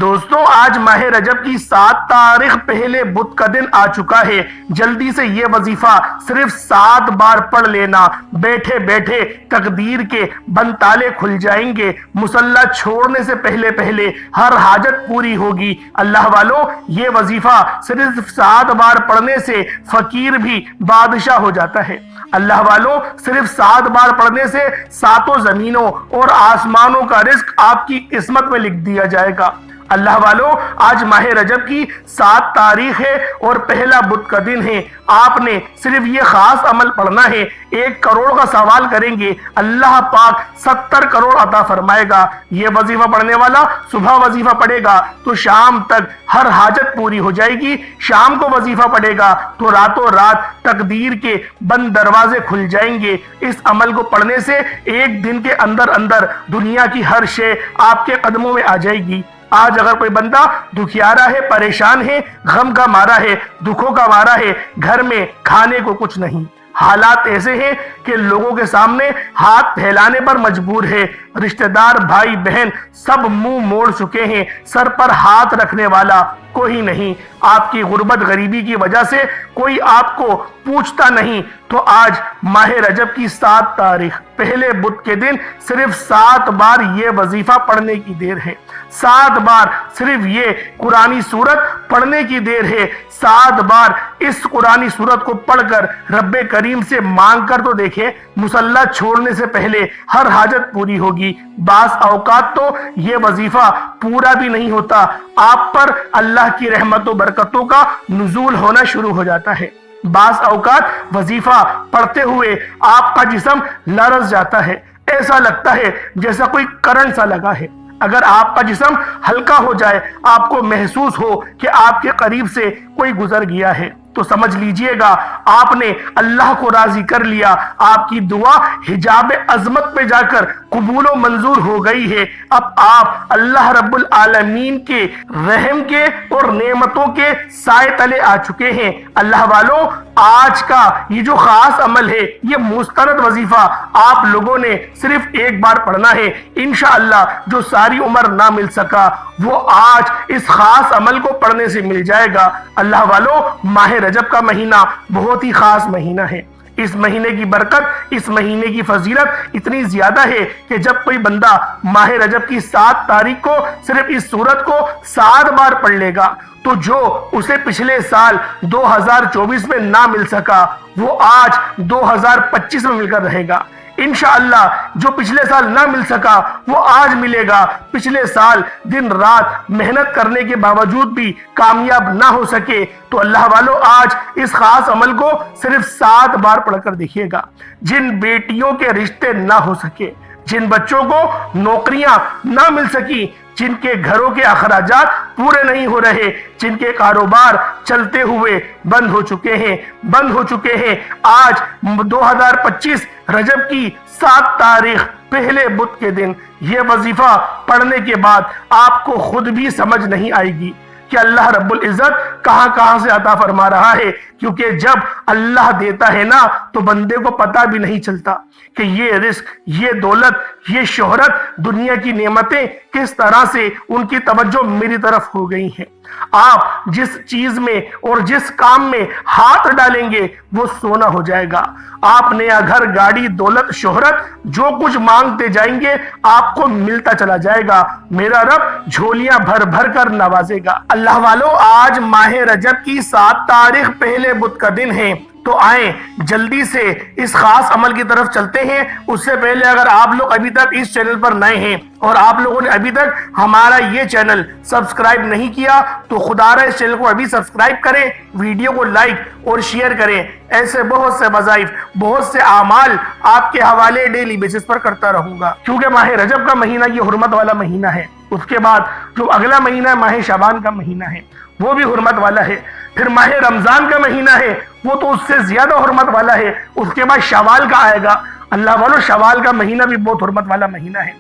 دوستوں آج ماہ رجب کی 7 تاریخ پہلے بدھ کا دن آ چکا ہے۔ جلدی سے یہ وظیفہ صرف 7 بار پڑھ لینا، بیٹھے بیٹھے تقدیر کے بند تالے کھل جائیں گے، مصلی چھوڑنے سے پہلے ہر حاجت پوری ہوگی۔ اللہ والو، یہ وظیفہ صرف 7 بار پڑھنے سے فقیر بھی بادشاہ ہو جاتا ہے۔ اللہ والو، صرف 7 بار پڑھنے سے 7 زمینوں اور آسمانوں کا رزق آپ کی قسمت میں لکھ دیا جائے گا۔ اللہ والو، آج ماہ رجب کی 7 تاریخ ہے اور پہلا بدھ کا دن ہے۔ آپ نے صرف یہ خاص عمل پڑھنا ہے، 1 کروڑ کا سوال کریں گے، اللہ پاک 70 کروڑ عطا فرمائے گا۔ یہ وظیفہ پڑھنے والا صبح وظیفہ پڑھے گا تو شام تک ہر حاجت پوری ہو جائے گی، شام کو وظیفہ پڑھے گا تو راتوں رات تقدیر کے بند دروازے کھل جائیں گے۔ اس عمل کو پڑھنے سے 1 دن کے اندر دنیا کی ہر شے آپ کے قدموں میں آ جائے گی۔ آج اگر کوئی بندہ دکھیارا ہے، پریشان ہے، غم کا مارا ہے، دکھوں کا مارا ہے، گھر میں کھانے کو کچھ نہیں، حالات ایسے ہیں کہ لوگوں کے سامنے ہاتھ پھیلانے پر مجبور ہے، رشتہ دار بھائی بہن سب منہ موڑ چکے ہیں، سر پر ہاتھ رکھنے والا کوئی نہیں، آپ کی غربت غریبی کی وجہ سے کوئی آپ کو پوچھتا نہیں، تو آج ماہ رجب کی 7 تاریخ پہلے بدھ کے دن صرف 7 بار یہ وظیفہ پڑھنے کی دیر ہے، 7 بار صرف یہ قرآنی سورت پڑھنے کی دیر ہے۔ 7 بار اس قرآنی سورت کو پڑھ کر رب کریم سے مانگ کر تو دیکھیں، مصلی چھوڑنے سے پہلے ہر حاجت پوری ہوگی۔ بعض اوقات تو یہ وظیفہ پورا بھی نہیں ہوتا، آپ پر اللہ کی رحمت و برکتوں کا نزول ہونا شروع ہو جاتا ہے۔ بعض اوقات وظیفہ پڑھتے ہوئے آپ کا جسم لرز جاتا ہے، ایسا لگتا ہے جیسا کوئی کرنٹ سا لگا ہے۔ اگر آپ کا جسم ہلکا ہو جائے، آپ کو محسوس ہو کہ آپ کے قریب سے کوئی گزر گیا ہے، تو سمجھ لیجئے گا آپ نے اللہ کو راضی کر لیا، آپ کی دعا حجاب عظمت پہ جا کر قبول و منظور ہو گئی ہے۔ اب آپ اللہ رب العالمین کے رحم کے اور نعمتوں کے سائے تلے آ چکے ہیں۔ اللہ والو، آج کا یہ جو خاص عمل ہے، یہ مستند وظیفہ آپ لوگوں نے صرف 1 بار پڑھنا ہے۔ انشاءاللہ جو ساری عمر نہ مل سکا وہ آج اس خاص عمل کو پڑھنے سے مل جائے گا۔ اللہ والو، ماہ رجب کا مہینہ بہت ہی خاص مہینہ ہے۔ اس مہینے کی برکت، اس مہینے کی فضیلت اتنی زیادہ ہے کہ جب کوئی بندہ ماہ رجب کی 7 تاریخ کو صرف اس سورت کو 7 بار پڑھ لے گا تو جو اسے پچھلے سال 2024 میں نہ مل سکا وہ آج 2025 میں مل کر رہے گا۔ انشاءاللہ جو پچھلے سال نہ مل سکا وہ آج ملے گا۔ پچھلے سال دن رات محنت کرنے کے باوجود بھی کامیاب نہ ہو سکے تو اللہ والو آج اس خاص عمل کو صرف 7 بار پڑھ کر دیکھیے گا۔ جن بیٹیوں کے رشتے نہ ہو سکے، جن بچوں کو نوکریاں نہ مل سکی، جن کے گھروں کے اخراجات پورے نہیں ہو رہے، جن کے کاروبار چلتے ہوئے بند ہو چکے ہیں، آج 2025 رجب کی 7 تاریخ پہلے بدھ کے دن یہ وظیفہ پڑھنے کے بعد آپ کو خود بھی سمجھ نہیں آئے گی کہ اللہ رب العزت کہاں سے عطا فرما رہا ہے، کیونکہ جب اللہ دیتا ہے نا تو بندے کو پتہ بھی نہیں چلتا کہ یہ رزق، یہ دولت، یہ شہرت، دنیا کی نعمتیں کس طرح سے ان کی توجہ میری طرف ہو گئی ہیں۔ آپ جس چیز میں اور جس کام میں ہاتھ ڈالیں گے وہ سونا ہو جائے گا۔ آپ نیا گھر، گاڑی، دولت، شہرت جو کچھ مانگتے جائیں گے آپ کو ملتا چلا جائے گا۔ میرا رب جھولیاں بھر کر نوازے گا۔ اللہ والو، آج ماہ رجب کی 7 تاریخ پہلے بدھ کا دن ہے، تو آئیں جلدی سے اس خاص عمل کی طرف چلتے ہیں۔ اس سے پہلے اگر آپ لوگ ابھی تک اس چینل پر نئے ہیں اور آپ لوگوں نے ابھی تک ہمارا یہ چینل سبسکرائب نہیں کیا تو خدا رہا اس چینل کو ابھی سبسکرائب کریں، ویڈیو کو لائک اور شیئر کریں۔ ایسے بہت سے وظائف، بہت سے اعمال آپ کے حوالے ڈیلی بیسس پر کرتا رہوں گا، کیونکہ ماہ رجب کا مہینہ یہ حرمت والا مہینہ ہے۔ اس کے بعد جو اگلا مہینہ ہے ماہ شعبان کا مہینہ ہے، وہ بھی حرمت والا ہے۔ پھر ماہ رمضان کا مہینہ ہے، وہ تو اس سے زیادہ حرمت والا ہے۔ اس کے بعد شوال کا آئے گا۔ اللہ والو، شوال کا مہینہ بھی بہت حرمت والا مہینہ ہے۔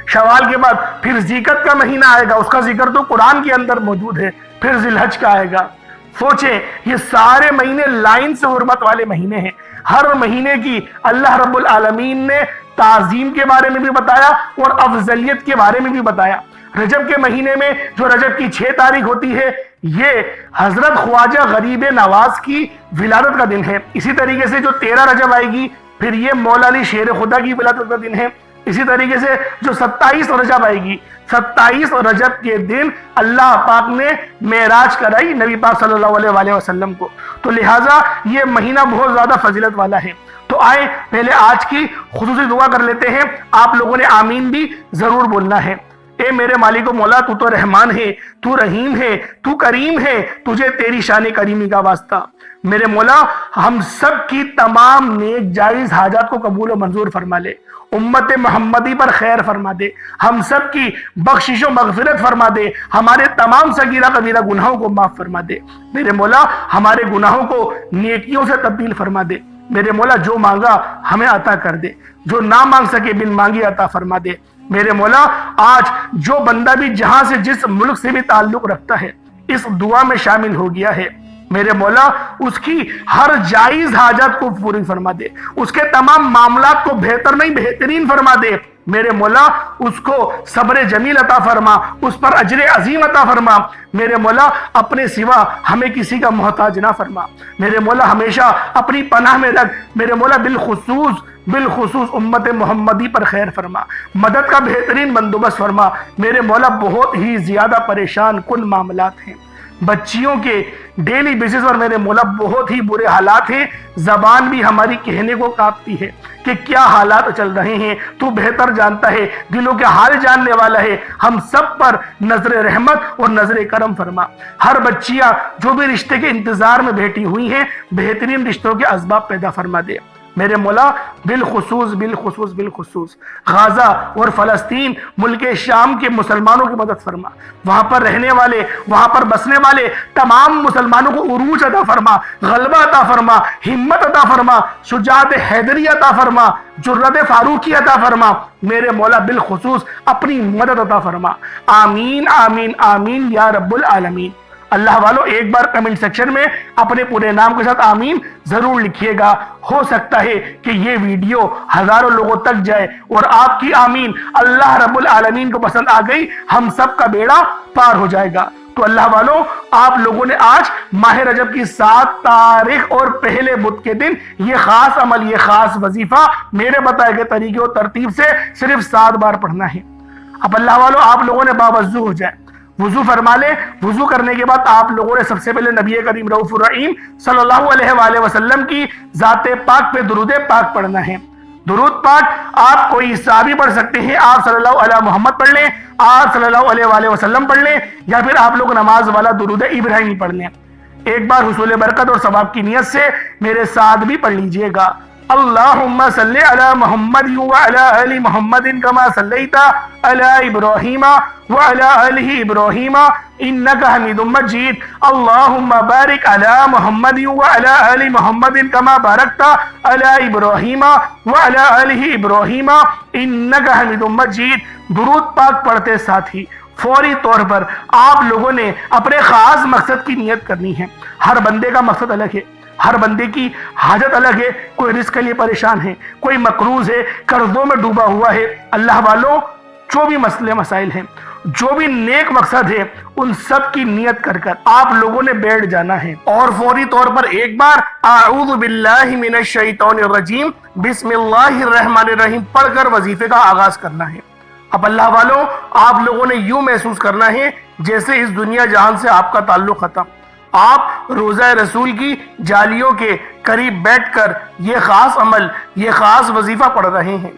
شوال کے بعد پھر ذیقت کا مہینہ آئے گا، اس کا ذکر تو قرآن کے اندر موجود ہے۔ پھر ذی الحج کا آئے گا۔ سوچیں، یہ سارے مہینے لائن سے حرمت والے مہینے ہیں۔ ہر مہینے کی اللہ رب العالمین نے تعظیم کے بارے میں بھی بتایا اور افضلیت کے بارے میں بھی بتایا۔ رجب کے مہینے میں جو رجب کی 6 تاریخ ہوتی ہے یہ حضرت خواجہ غریب نواز کی ولادت کا دن ہے۔ اسی طریقے سے جو 13 رجب آئے گی پھر یہ مولا علی شیر خدا کی ولادت کا دن ہے۔ اسی طریقے سے جو 27 رجب آئے گی 27 رجب کے دن اللہ پاک نے معراج کرائی نبی پاک صلی اللہ علیہ وسلم کو، تو لہٰذا یہ مہینہ بہت زیادہ فضیلت والا ہے۔ تو آئے پہلے آج کی خصوصی دعا کر لیتے ہیں، آپ لوگوں نے آمین بھی ضرور بولنا ہے۔ اے میرے مالک و مولا، تو تو رحمان ہے، تو رحیم ہے، تو کریم ہے، تجھے تیری شان کریمی کا واسطہ۔ میرے مولا ہم سب کی تمام نیک جائز حاجات کو قبول و منظور فرما لے، امت محمدی پر خیر فرما دے، ہم سب کی بخشش و مغفرت فرما دے، ہمارے تمام صغیرہ کبیرہ گناہوں کو معاف فرما دے۔ میرے مولا ہمارے گناہوں کو نیکیوں سے تبدیل فرما دے۔ میرے مولا جو مانگا ہمیں عطا کر دے، جو نہ مانگ سکے بن مانگی عطا فرما دے۔ میرے مولا آج جو بندہ بھی جہاں سے جس ملک سے بھی تعلق رکھتا ہے اس دعا میں شامل ہو گیا ہے، میرے مولا اس کی ہر جائز حاجت کو پوری فرما دے، اس کے تمام معاملات کو بہتر نہیں بہترین فرما دے۔ میرے مولا اس کو صبر جمیل عطا فرما، اس پر اجر عظیم عطا فرما۔ میرے مولا اپنے سوا ہمیں کسی کا محتاج نہ فرما۔ میرے مولا ہمیشہ اپنی پناہ میں رکھ۔ میرے مولا بالخصوص امت محمدی پر خیر فرما، مدد کا بہترین بندوبست فرما۔ میرے مولا بہت ہی زیادہ پریشان کن معاملات ہیں، بچیوں کے ڈیلی بیسس پر میرے مولا بہت ہی برے حالات ہیں، زبان بھی ہماری کہنے کو کانپتی ہے کہ کیا حالات چل رہے ہیں۔ تو بہتر جانتا ہے، دلوں کے حال جاننے والا ہے۔ ہم سب پر نظر رحمت اور نظر کرم فرما۔ ہر بچیاں جو بھی رشتے کے انتظار میں بیٹھی ہوئی ہیں بہترین رشتوں کے اسباب پیدا فرما دے۔ میرے مولا بالخصوص غزہ اور فلسطین ملک شام کے مسلمانوں کی مدد فرما۔ وہاں پر رہنے والے، وہاں پر بسنے والے تمام مسلمانوں کو عروج عطا فرما، غلبہ عطا فرما، ہمت عطا فرما، شجاعت حیدری عطا فرما، جرأت فاروقی عطا فرما۔ میرے مولا بالخصوص اپنی مدد عطا فرما۔ آمین آمین آمین یا رب العالمین۔ اللہ والو ایک بار کمنٹ سیکشن میں اپنے پورے نام کے ساتھ آمین ضرور لکھیے گا۔ ہو سکتا ہے کہ یہ ویڈیو ہزاروں لوگوں تک جائے اور آپ کی آمین اللہ رب العالمین کو پسند آ گئی، ہم سب کا بیڑا پار ہو جائے گا۔ تو اللہ والو آپ لوگوں نے آج ماہ رجب کی 7 تاریخ اور پہلے بدھ کے دن یہ خاص عمل، یہ خاص وظیفہ میرے بتائے گئے طریقے اور ترتیب سے صرف 7 بار پڑھنا ہے۔ اب اللہ والو آپ لوگوں نے باوضو ہو جائے، وضو فرما لے۔ وضو کرنے کے بعد آپ لوگوں نے سب سے پہلے نبی کریم رؤوف الرحیم صلی اللہ علیہ وآلہ وسلم کی ذات پاک پہ درود پاک پڑھنا ہے۔ درود پاک آپ کوئی صحابی پڑھ سکتے ہیں، آپ صلی اللہ علیہ محمد پڑھ لیں، آپ صلی اللہ علیہ وآلہ وسلم پڑھ لیں، یا پھر آپ لوگ نماز والا درود ابراہیمی پڑھ لیں۔ ایک بار حصول برکت اور ثواب کی نیت سے میرے ساتھ بھی پڑھ لیجئے گا۔ اللہم صلی علی محمد وعلی آل محمد کما صلیت علی ابراہیم وعلی آل ابراہیم انکا حمید مجید۔ اللہم بارک علی محمد وعلی آل محمد کما بارکت علی ابراہیم وعلی آل ابراہیم انکا حمید مجید۔ درود پاک پڑھتے ساتھ ہی فوری طور پر آپ لوگوں نے اپنے خاص مقصد کی نیت کرنی ہے۔ ہر بندے کا مقصد الگ ہے، ہر بندے کی حاجت الگ ہے۔ کوئی رزق کے لیے پریشان ہے، کوئی مقروض ہے، قرضوں میں ڈوبا ہوا ہے۔ اللہ والوں جو بھی مسئلے مسائل ہیں، جو بھی نیک مقصد ہے، ان سب کی نیت کر کر آپ لوگوں نے بیٹھ جانا ہے اور فوری طور پر ایک بار اعوذ باللہ من الشیطان الرجیم بسم اللہ الرحمن الرحیم پڑھ کر وظیفے کا آغاز کرنا ہے۔ اب اللہ والوں آپ لوگوں نے یوں محسوس کرنا ہے جیسے اس دنیا جہان سے آپ کا تعلق ختم، آپ روزہ رسول کی جالیوں کے قریب بیٹھ کر یہ خاص عمل، یہ خاص وظیفہ پڑھ رہے ہیں۔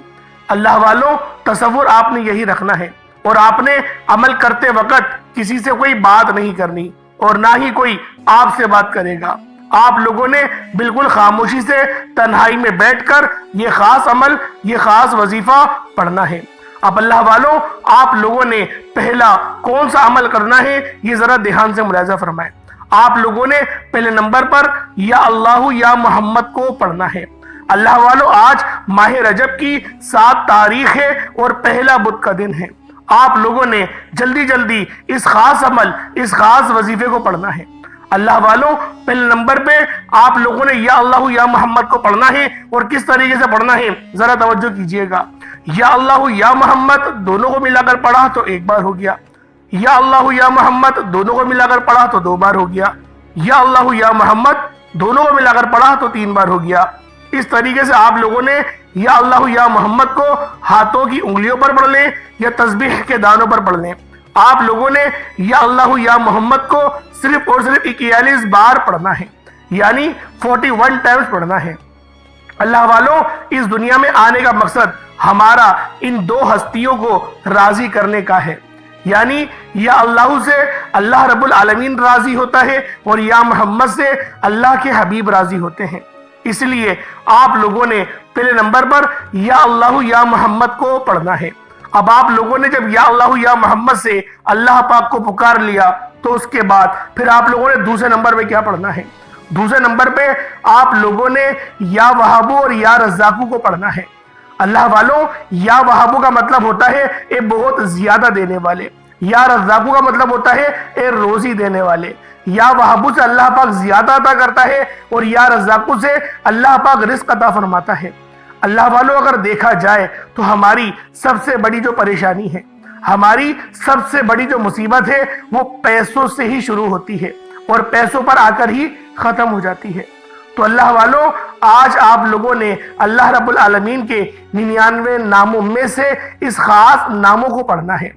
اللہ والوں تصور آپ نے یہی رکھنا ہے، اور آپ نے عمل کرتے وقت کسی سے کوئی بات نہیں کرنی اور نہ ہی کوئی آپ سے بات کرے گا۔ آپ لوگوں نے بالکل خاموشی سے تنہائی میں بیٹھ کر یہ خاص عمل، یہ خاص وظیفہ پڑھنا ہے۔ اب اللہ والوں آپ لوگوں نے پہلا کون سا عمل کرنا ہے یہ ذرا دھیان سے ملاحظہ فرمائیں۔ آپ لوگوں نے پہلے نمبر پر یا اللہ یا محمد کو پڑھنا ہے۔ اللہ والوں آج ماہ رجب کی 7 تاریخ ہے اور پہلا بدھ کا دن ہے۔ آپ لوگوں نے جلدی جلدی اس خاص عمل، اس خاص وظیفے کو پڑھنا ہے۔ اللہ والوں پہلے نمبر پہ آپ لوگوں نے یا اللہ یا محمد کو پڑھنا ہے، اور کس طریقے سے پڑھنا ہے ذرا توجہ کیجئے گا۔ یا اللہ یا محمد دونوں کو ملا کر پڑھا تو ایک بار ہو گیا، یا اللہ یا محمد دونوں کو ملا کر پڑھا تو 2 بار ہو گیا، یا اللہ یا محمد دونوں کو ملا کر پڑھا تو 3 بار ہو گیا۔ اس طریقے سے آپ لوگوں نے یا اللہ یا محمد کو ہاتھوں کی انگلیوں پر پڑھ لیں یا تسبیح کے دانوں پر پڑھ لیں۔ آپ لوگوں نے یا اللہ یا محمد کو صرف اور صرف 41 بار پڑھنا ہے، یعنی 41 ٹائمز پڑھنا ہے۔ اللہ والوں، اس دنیا میں آنے کا مقصد ہمارا ان 2 ہستیوں کو راضی کرنے کا ہے، یعنی یا اللہ سے اللہ رب العالمین راضی ہوتا ہے اور یا محمد سے اللہ کے حبیب راضی ہوتے ہیں۔ اس لیے آپ لوگوں نے پہلے نمبر پر یا اللہ یا محمد کو پڑھنا ہے۔ اب آپ لوگوں نے جب یا اللہ یا محمد سے اللہ پاک کو پکار لیا تو اس کے بعد پھر آپ لوگوں نے دوسرے نمبر پہ کیا پڑھنا ہے؟ دوسرے نمبر پہ آپ لوگوں نے یا وہابو اور یا رزاقو کو پڑھنا ہے۔ اللہ والوں، یا وہابو کا مطلب ہوتا ہے اے بہت زیادہ دینے والے، یا رزاقو کا مطلب ہوتا ہے اے روزی دینے والے۔ یا وہابو سے اللہ پاک زیادہ عطا کرتا ہے اور یا رزاقو سے اللہ پاک رزق عطا فرماتا ہے۔ اللہ والوں، اگر دیکھا جائے تو ہماری سب سے بڑی جو پریشانی ہے، ہماری سب سے بڑی جو مصیبت ہے، وہ پیسوں سے ہی شروع ہوتی ہے اور پیسوں پر آ کر ہی ختم ہو جاتی ہے۔ تو اللہ والوں، آج آپ لوگوں نے اللہ رب العالمین کے 99 ناموں میں سے اس خاص ناموں کو پڑھنا ہے۔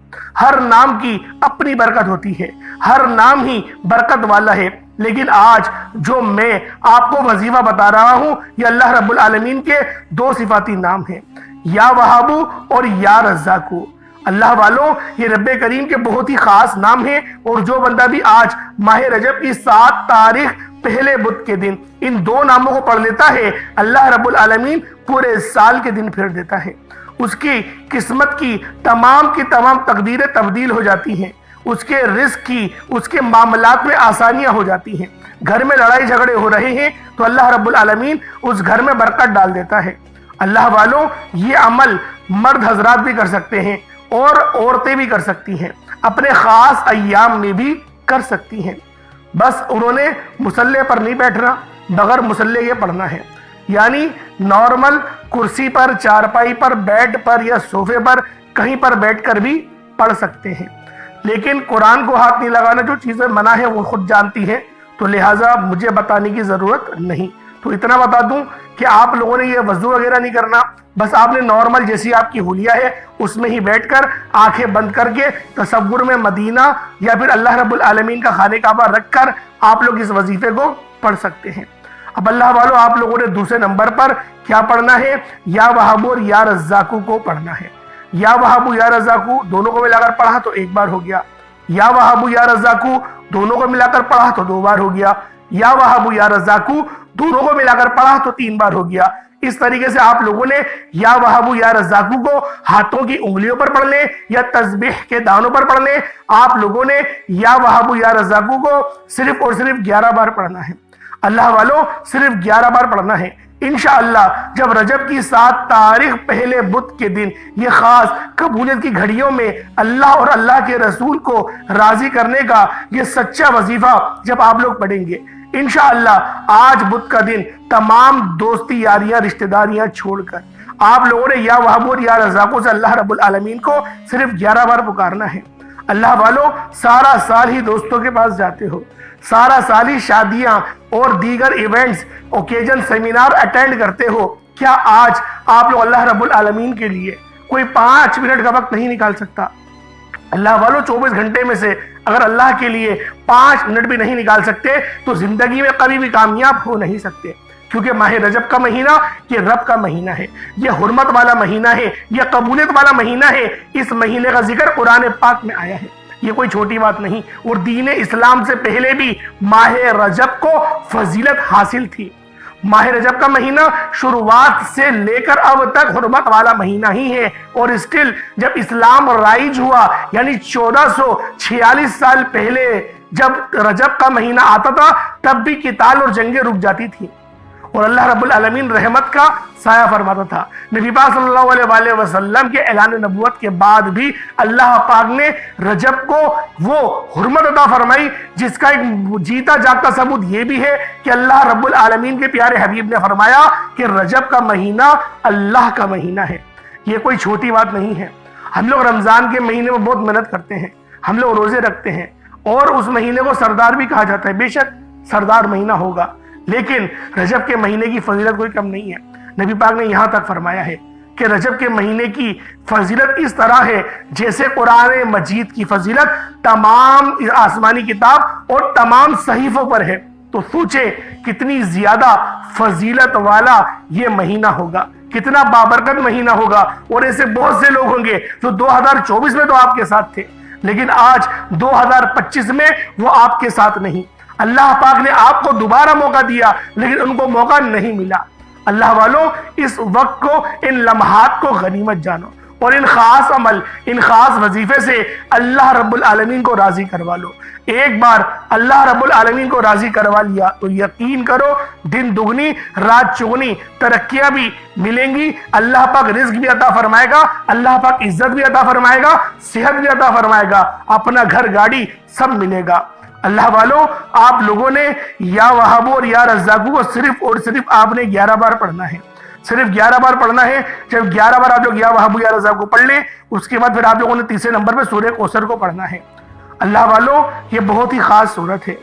ہر نام کی اپنی برکت ہوتی ہے، ہر نام ہی برکت والا ہے، لیکن آج جو میں آپ کو وظیفہ بتا رہا ہوں یہ اللہ رب العالمین کے 2 صفاتی نام ہیں، یا وہابو اور یا رزاقو۔ اللہ والوں، یہ رب کریم کے بہت ہی خاص نام ہیں، اور جو بندہ بھی آج ماہ رجب کی 7 تاریخ پہلے بدھ کے دن ان 2 ناموں کو پڑھ لیتا ہے، اللہ رب العالمین پورے سال کے دن پھیر دیتا ہے۔ اس کی قسمت کی تمام تقدیریں تبدیل ہو جاتی ہیں، اس کے رزق کی، اس کے معاملات میں آسانیاں ہو جاتی ہیں۔ گھر میں لڑائی جھگڑے ہو رہے ہیں تو اللہ رب العالمین اس گھر میں برکت ڈال دیتا ہے۔ اللہ والوں، یہ عمل مرد حضرات بھی کر سکتے ہیں اور عورتیں بھی کر سکتی ہیں، اپنے خاص ایام میں بھی کر سکتی ہیں۔ بس انہوں نے مصلے پر نہیں بیٹھنا، بغیر مصلے کے پڑھنا ہے، یعنی نارمل کرسی پر، چارپائی پر، بیڈ پر یا صوفے پر کہیں پر بیٹھ کر بھی پڑھ سکتے ہیں۔ لیکن قرآن کو ہاتھ نہیں لگانا، جو چیزیں منع ہے وہ خود جانتی ہیں، تو لہٰذا مجھے بتانے کی ضرورت نہیں۔ تو اتنا بتا دوں کہ آپ لوگوں نے یہ وضو وغیرہ نہیں کرنا، بس آپ نے نارمل جیسی آپ کی حلیہ ہے اس میں ہی بیٹھ کر آنکھیں بند کر کے تصور میں مدینہ یا پھر اللہ رب العالمین کا خانہ کعبہ رکھ کر آپ لوگ اس وظیفے کو پڑھ سکتے ہیں۔ اب اللہ والوں، آپ لوگوں نے دوسرے نمبر پر کیا پڑھنا ہے؟ یا وہابو اور یا رزاقو کو پڑھنا ہے۔ یا وہابو یا رزاقو دونوں کو ملا کر پڑھا تو 1 بار ہو گیا، یا وہابو یا رزاقو دونوں کو ملا کر پڑھا تو 2 بار ہو گیا، یا وہابو یا رزاقو دونوں کو ملا کر پڑھا تو 3 بار ہو گیا۔ اس طریقے سے آپ لوگوں نے یا وہابو یا رزاقو کو ہاتھوں کی انگلیوں پر پڑھ لیں یا تسبیح کے دانوں پر پڑھ لیں۔ آپ لوگوں نے یا وہابو یا رزاقو کو صرف اور صرف 11 بار پڑھنا ہے۔ اللہ والوں، صرف 11 بار پڑھنا ہے۔ انشاءاللہ جب رجب کی 7 تاریخ پہلے بدھ کے دن یہ خاص قبولیت کی گھڑیوں میں اللہ اور اللہ کے رسول کو راضی کرنے کا یہ سچا وظیفہ جب آپ لوگ پڑھیں گے، انشاءاللہ آج بدھ کا دن تمام دوستی یاریاں رشتہ داریاں چھوڑ کر آپ لوگوں نے یا وہابو اور یا رزاقو سے اللہ رب العالمین کو صرف 11 بار پکارنا ہے۔ اللہ والوں، سارا سال ہی دوستوں کے پاس جاتے ہو، سارا سال ہی شادیاں اور دیگر ایونٹس، اوکیجن، سیمینار اٹینڈ کرتے ہو، کیا آج آپ لوگ اللہ رب العالمین کے لیے کوئی 5 منٹ کا وقت نہیں نکال سکتا؟ اللہ والوں، 24 گھنٹے میں سے اگر اللہ کے لیے 5 منٹ بھی نہیں نکال سکتے تو زندگی میں کبھی بھی کامیاب ہو نہیں سکتے، کیونکہ ماہ رجب کا مہینہ یہ رب کا مہینہ ہے، یہ حرمت والا مہینہ ہے، یہ قبولیت والا مہینہ ہے۔ اس مہینے کا ذکر قرآن پاک میں آیا ہے، یہ کوئی چھوٹی بات نہیں، اور دین اسلام سے پہلے بھی ماہ رجب کو فضیلت حاصل تھی۔ ماہ رجب کا مہینہ شروعات سے لے کر اب تک حرمت والا مہینہ ہی ہے، اور اسٹل جب اسلام رائج ہوا یعنی 1446 سال پہلے جب رجب کا مہینہ آتا تھا تب بھی قتال اور جنگیں رک جاتی تھی، اور اللہ رب العالمین رحمت کا سایہ فرماتا تھا۔ نبی پاک صلی اللہ علیہ وآلہ وسلم کے اعلان نبوت کے بعد بھی اللہ پاک نے رجب کو وہ حرمت عطا فرمائی، جس کا ایک جیتا جاگتا ثبوت یہ بھی ہے کہ اللہ رب العالمین کے پیارے حبیب نے فرمایا کہ رجب کا مہینہ اللہ کا مہینہ ہے، یہ کوئی چھوٹی بات نہیں ہے۔ ہم لوگ رمضان کے مہینے میں بہت محنت کرتے ہیں، ہم لوگ روزے رکھتے ہیں اور اس مہینے کو سردار بھی کہا جاتا ہے. بے شک سردار مہینہ ہوگا، لیکن رجب کے مہینے کی فضیلت کوئی کم نہیں ہے. نبی پاک نے یہاں تک فرمایا ہے کہ رجب کے مہینے کی فضیلت اس طرح ہے جیسے قرآن مجید کی فضیلت تمام آسمانی کتاب اور تمام صحیفوں پر ہے. تو سوچے کتنی زیادہ فضیلت والا یہ مہینہ ہوگا، کتنا بابرکت مہینہ ہوگا. اور ایسے بہت سے لوگ ہوں گے جو 2024 میں تو آپ کے ساتھ تھے، لیکن آج 2025 میں وہ آپ کے ساتھ نہیں. اللہ پاک نے آپ کو دوبارہ موقع دیا لیکن ان کو موقع نہیں ملا. اللہ والوں، اس وقت کو، ان لمحات کو غنیمت جانو اور ان خاص عمل، ان خاص وظیفے سے اللہ رب العالمین کو راضی کروا لو. ایک بار اللہ رب العالمین کو راضی کروا لیا تو یقین کرو دن دگنی رات چگنی ترقیاں بھی ملیں گی. اللہ پاک رزق بھی عطا فرمائے گا، اللہ پاک عزت بھی عطا فرمائے گا، صحت بھی عطا فرمائے گا، اپنا گھر گاڑی سب ملے گا. اللہ والوں، آپ لوگوں نے یا وہاب اور یا رزاقو کو صرف اور صرف آپ نے 11 بار پڑھنا ہے. صرف 11 بار پڑھنا ہے. جب 11 بار آپ لوگ یا وہاب یا رزاق کو پڑھ لیں، اس کے بعد پھر آپ لوگوں نے تیسرے نمبر پہ سورہ کوثر کو پڑھنا ہے. اللہ والوں، یہ بہت ہی خاص سورت ہے.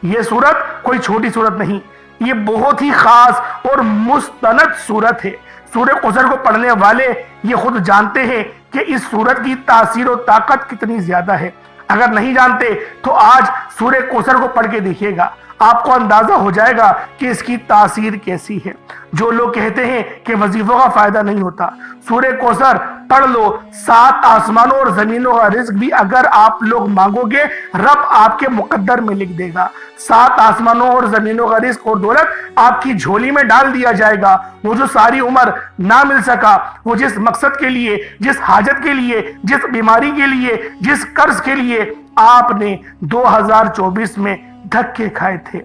یہ سورت کوئی چھوٹی سورت نہیں، یہ بہت ہی خاص اور مستند سورت ہے. سورہ کوثر کو پڑھنے والے یہ خود جانتے ہیں کہ اس سورت کی تاثیر و طاقت کتنی زیادہ ہے. اگر نہیں جانتے تو آج سورہ کوثر کو پڑھ کے دیکھیے گا، آپ کو اندازہ ہو جائے گا کہ اس کی تاثیر کیسی ہے. جو لوگ کہتے ہیں کہ وظیفوں کا فائدہ نہیں ہوتا، سورہ کوثر پڑھ لو. 7 آسمانوں اور زمینوں کا رزق بھی اگر آپ لوگ مانگو گے، رب آپ کے مقدر میں لکھ دے گا. 7 آسمانوں اور زمینوں کا رزق اور دولت آپ کی جھولی میں ڈال دیا جائے گا. وہ جو ساری عمر نہ مل سکا، وہ جس مقصد کے لیے، جس حاجت کے لیے، جس بیماری کے لیے، جس قرض کے لیے آپ نے 2024 میں دھکے کھائے تھے،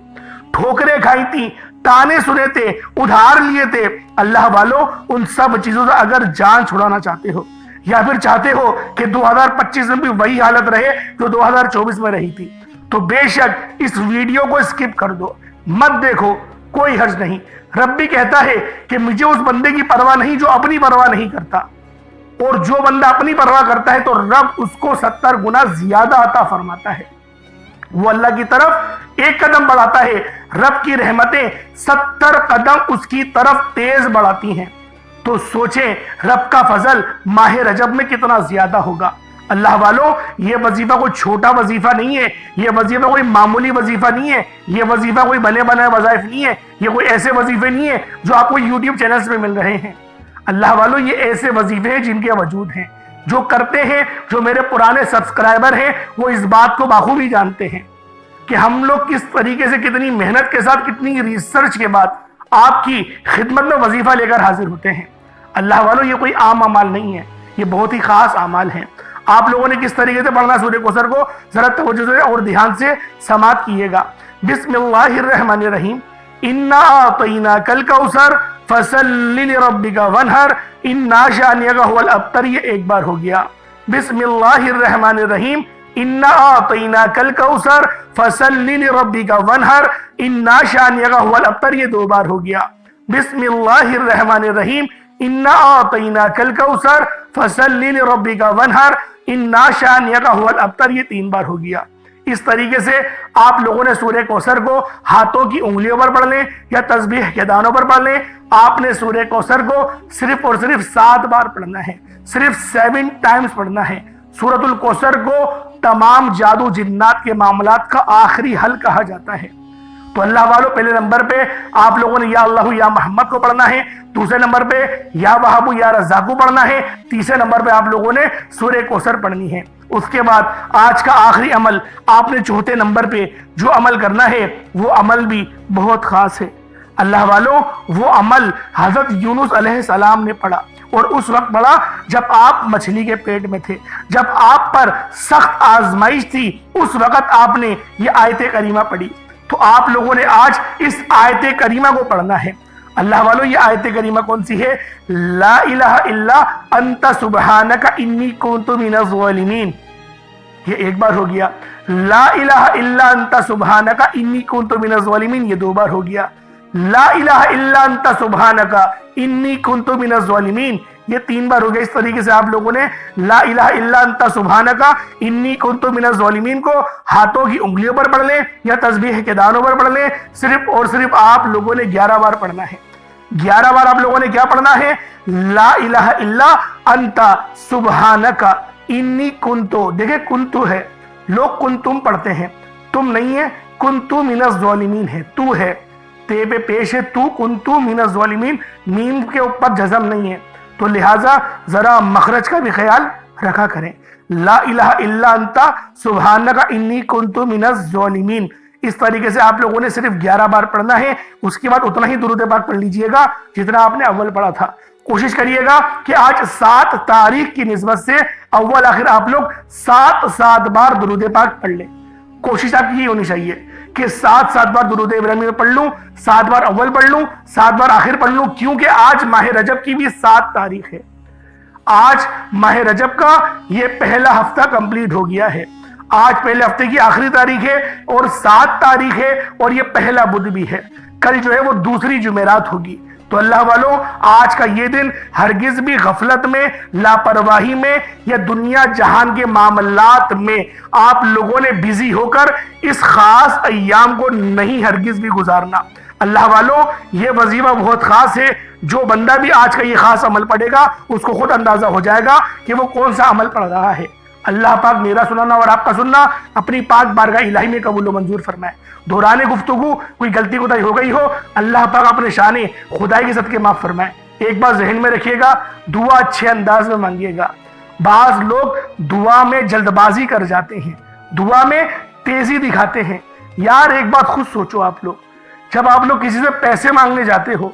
ٹھوکریں کھائی تھی، تانے سنے تھے، ادھار لیے تھے، اللہ والوں، ان سب چیزوں سے اگر جان چھڑانا چاہتے ہو یا پھر چاہتے ہو کہ 2025 میں بھی وہی حالت رہے جو 2024 میں رہی تھی، تو بے شک اس ویڈیو کو اسکپ کر دو، مت دیکھو، کوئی حرج نہیں. رب بھی کہتا ہے کہ مجھے اس بندے کی پرواہ نہیں جو اپنی پرواہ نہیں کرتا، اور جو بندہ اپنی پرواہ کرتا ہے تو رب اس کو 70 گنا زیادہ عطا فرماتا ہے. وہ اللہ کی طرف ایک قدم بڑھاتا ہے، رب کی رحمتیں 70 قدم اس کی طرف تیز بڑھاتی ہیں. تو سوچیں رب کا فضل ماہ رجب میں کتنا زیادہ ہوگا. اللہ والوں، یہ وظیفہ کوئی چھوٹا وظیفہ نہیں ہے، یہ وظیفہ کوئی معمولی وظیفہ نہیں ہے، یہ وظیفہ کوئی بنے بنائے وظائف نہیں ہے، یہ کوئی ایسے وظیفے نہیں ہے جو آپ کو یوٹیوب چینلز پہ مل رہے ہیں. اللہ والوں، یہ ایسے وظیفے ہیں جن کے وجود ہیں، جو کرتے ہیں، جو میرے پرانے سبسکرائبر ہیں وہ اس بات کو بخوبی جانتے ہیں کہ ہم لوگ کس طریقے سے، کتنی محنت کے ساتھ، کتنی ریسرچ کے بعد آپ کی خدمت میں وظیفہ لے کر حاضر ہوتے ہیں. اللہ والوں، یہ کوئی عام اعمال نہیں ہے، یہ بہت ہی خاص اعمال ہیں. آپ لوگوں نے کس طریقے سے پڑھنا سورہ کوثر کو ذرا توجہ سے اور دھیان سے سماعت کیے گا. بسم اللہ الرحمن الرحیم. انا اعطیناک الکوثر فصل لربک وانحر انا شانئک هو الابتر. یہ ایک بار ہو گیا. بسم اللہ الرحمن الرحیم. انا اعطیناک الکوثر فصل لربک وانحر انا شانئک هو الابتر. یہ 2 بار ہو گیا. بسم اللہ الرحمن الرحیم. انا اعطیناک الکوثر فصل لربک وانحر انا شانئک هو الابتر. یہ 3 بار ہو گیا. اس طریقے سے آپ لوگوں نے سورہ کوثر کو ہاتھوں کی انگلیوں پر پڑھ لیں یا تسبیح کے دانوں پر پڑھ لیں. آپ نے سورہ کوثر کو صرف اور صرف 7 بار پڑھنا ہے، صرف 7 ٹائمز پڑھنا ہے. سورۃ الکوثر کو تمام جادو جنات کے معاملات کا آخری حل کہا جاتا ہے. تو اللہ والوں، پہلے نمبر پہ آپ لوگوں نے یا اللہ یا محمد کو پڑھنا ہے، دوسرے نمبر پہ یا وہاب یا رزاق کو پڑھنا ہے، تیسرے نمبر پہ آپ لوگوں نے سورہ کوثر پڑھنی ہے. اس کے بعد آج کا آخری عمل آپ نے 4تھے نمبر پہ جو عمل کرنا ہے وہ عمل بھی بہت خاص ہے. اللہ والوں، وہ عمل حضرت یونس علیہ السلام نے پڑھا، اور اس وقت پڑھا جب آپ مچھلی کے پیٹ میں تھے، جب آپ پر سخت آزمائش تھی، اس وقت آپ نے یہ آیت کریمہ پڑھی. تو آپ لوگوں نے آج اس آیت کریمہ کو پڑھنا ہے. اللہ والوں، یہ آیت کریمہ کون سی ہے؟ لا الہ الا انت سبحانک انی کنت من الظالمین. یہ ایک بار ہو گیا. لا الہ الا انت سبحانک انی کنت من الظالمین. یہ 2 بار ہو گیا. لا الہ الا انت سبحانک انی کنت من الظالمین. یہ 3 بار ہو گیا۔ اس طریقے سے آپ لوگوں نے لا الہ الا انت سبحانکا انی کنت من الظالمین کو ہاتھوں کی انگلیوں پر پڑھ لیں یا تسبیح کے دانوں پر پڑھ لیں، صرف اور صرف آپ لوگوں نے 11 بار پڑھنا ہے۔ 11 بار آپ لوگوں نے کیا پڑھنا ہے؟ لا الہ الا انت سبحانکا انی کنتو، دیکھیں کنتو ہے، لوگ کنتم پڑھتے ہیں، تم نہیں ہے، کنتو من الظالمین ہے، تو ہے، تے پہ پیش ہے تو، کنتو من الظالمین، میم کے اوپر جزم نہیں ہے، تو لہٰذا ذرا مخرج کا بھی خیال رکھا کریں۔ لا الہ الا انت سبحانک انی کنت من الظالمین، اس طریقے سے آپ لوگوں نے صرف 11 بار پڑھنا ہے۔ اس کے بعد اتنا ہی درود پاک پڑھ لیجئے گا جتنا آپ نے اول پڑھا تھا۔ کوشش کریے گا کہ آج 7 تاریخ کی نسبت سے اول آخر آپ لوگ 7 بار درود پاک پڑھ لیں۔ کوشش آپ کی یہ ہونی چاہیے کہ 7 بار درود ابراہیمی میں پڑھ لوں، 7 بار اول پڑھ لوں، 7 بار آخر پڑھ لوں، کیونکہ آج ماہ رجب کی بھی 7 تاریخ ہے۔ آج ماہ رجب کا یہ پہلا ہفتہ کمپلیٹ ہو گیا ہے۔ آج پہلے ہفتے کی آخری تاریخ ہے اور 7 تاریخ ہے، اور یہ پہلا بدھ بھی ہے۔ کل جو ہے وہ دوسری جمعرات ہوگی۔ تو اللہ والوں، آج کا یہ دن ہرگز بھی غفلت میں، لاپرواہی میں یا دنیا جہان کے معاملات میں آپ لوگوں نے بزی ہو کر اس خاص ایام کو نہیں ہرگز بھی گزارنا۔ اللہ والوں، یہ وظیفہ بہت خاص ہے۔ جو بندہ بھی آج کا یہ خاص عمل پڑھے گا اس کو خود اندازہ ہو جائے گا کہ وہ کون سا عمل پڑھ رہا ہے۔ اللہ پاک میرا سنانا اور آپ کا سننا اپنی پاک بارگاہ الہی میں قبول و منظور فرمائے۔ دوران گفتگو کوئی غلطی کوتاہی ہو گئی ہو، اللہ پاک اپنے شان خدائی کے صدقے معاف فرمائے۔ ایک بات ذہن میں رکھیے گا، دعا اچھے انداز میں مانگیے گا۔ بعض لوگ دعا میں جلد بازی کر جاتے ہیں، دعا میں تیزی دکھاتے ہیں۔ یار ایک بات خود سوچو، آپ لوگ جب آپ لوگ کسی سے پیسے مانگنے جاتے ہو،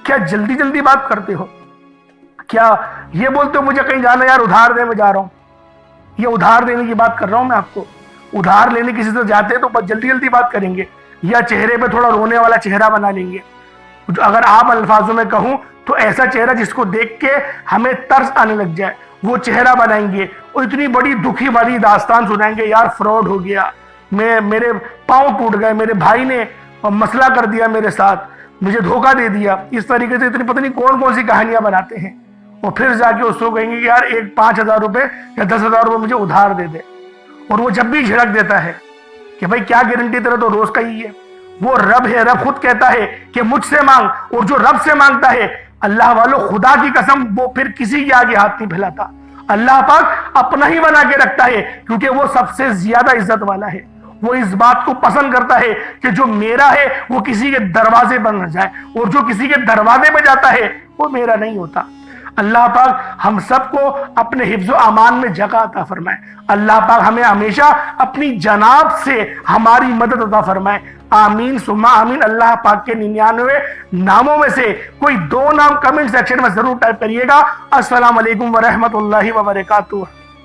کیا جلدی جلدی بات کرتے ہو؟ کیا یہ بولتے ہو مجھے کہیں جانا یار ادھار دے، میں جا رہا ہوں؟ یہ ادھار دینے کی بات کر رہا ہوں میں آپ کو۔ ادھار لینے کسی سے جاتے ہیں تو بس جلدی جلدی بات کریں گے، یا چہرے پہ تھوڑا رونے والا چہرہ بنا لیں گے۔ اگر آپ الفاظوں میں کہوں تو ایسا چہرہ جس کو دیکھ کے ہمیں ترس آنے لگ جائے وہ چہرہ بنائیں گے، اور اتنی بڑی دکھی بھری داستان سنائیں گے، یار فراڈ ہو گیا، میرے پاؤں ٹوٹ گئے، میرے بھائی نے مسئلہ کر دیا میرے ساتھ، مجھے دھوکہ دے دیا۔ اس طریقے سے اتنی پتہ نہیں کون سی کہانیاں بناتے ہیں، اور پھر جا کے اس کو کہیں گے کہ یار 5,000 روپے یا 10,000 روپے مجھے ادھار دے دے۔ اور وہ جب بھی جھڑک دیتا ہے کہ بھائی کیا گارنٹی، تیرا تو روز کا ہی ہے۔ وہ رب ہے، رب خود کہتا ہے کہ مجھ سے مانگ، اور جو رب سے مانگتا ہے اللہ والوں خدا کی قسم وہ پھر کسی کے آگے ہاتھ نہیں پھیلاتا۔ اللہ پاک اپنا ہی بنا کے رکھتا ہے، کیونکہ وہ سب سے زیادہ عزت والا ہے۔ وہ اس بات کو پسند کرتا ہے کہ جو میرا ہے وہ کسی کے دروازے پر نہ جائے، اور جو کسی کے دروازے پہ جاتا ہے وہ میرا نہیں ہوتا۔ اللہ پاک ہم سب کو اپنے حفظ و امان میں جگہ عطا فرمائے۔ اللہ پاک ہمیں ہمیشہ اپنی جناب سے ہماری مدد عطا فرمائے۔ آمین ثم آمین۔ اللہ پاک کے 99 ناموں میں سے کوئی 2 نام کمنٹ سیکشن میں ضرور ٹائپ کریے گا۔ السلام علیکم ورحمۃ اللہ وبرکاتہ۔